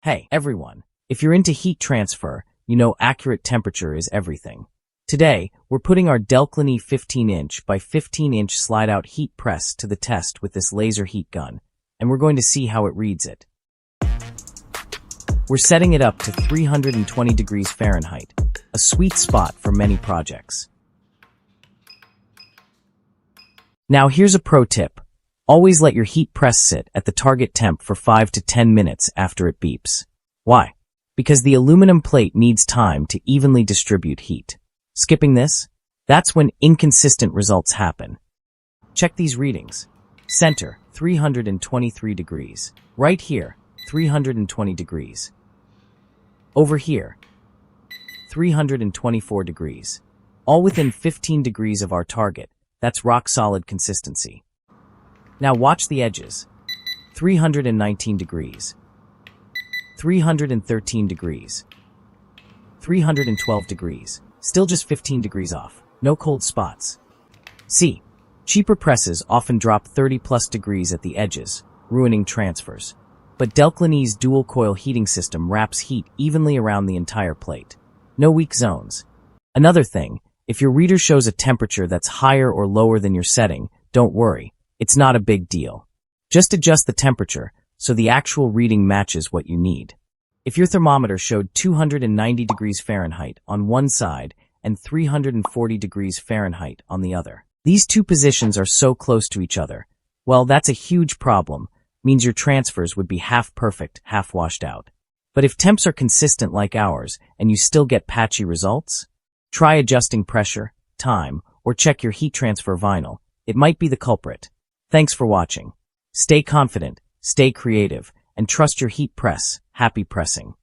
Hey, everyone. If you're into heat transfer, you know accurate temperature is everything. Today, we're putting our Delclynee 15-inch by 15-inch slide-out heat press to the test with this laser heat gun, and we're going to see how it reads it. We're setting it up to 320 degrees Fahrenheit, a sweet spot for many projects. Now here's a pro tip. Always let your heat press sit at the target temp for 5 to 10 minutes after it beeps. Why? Because the aluminum plate needs time to evenly distribute heat. Skipping this? That's when inconsistent results happen. Check these readings. Center, 323 degrees. Right here, 320 degrees. Over here, 324 degrees. All within 15 degrees of our target. That's rock-solid consistency. Now watch the edges. 319 degrees. 313 degrees. 312 degrees. Still just 15 degrees off. No cold spots. See, cheaper presses often drop 30+ degrees at the edges, ruining transfers. But Delclynee's dual-coil heating system wraps heat evenly around the entire plate. No weak zones. Another thing, if your reader shows a temperature that's higher or lower than your setting, don't worry. It's not a big deal. Just adjust the temperature so the actual reading matches what you need. If your thermometer showed 290 degrees Fahrenheit on one side and 340 degrees Fahrenheit on the other, these two positions are so close to each other, well, that's a huge problem. Means your transfers would be half perfect, half washed out. But if temps are consistent like ours and you still get patchy results, try adjusting pressure, time, or check your heat transfer vinyl. It might be the culprit. Thanks for watching. Stay confident, stay creative, and trust your heat press. Happy pressing.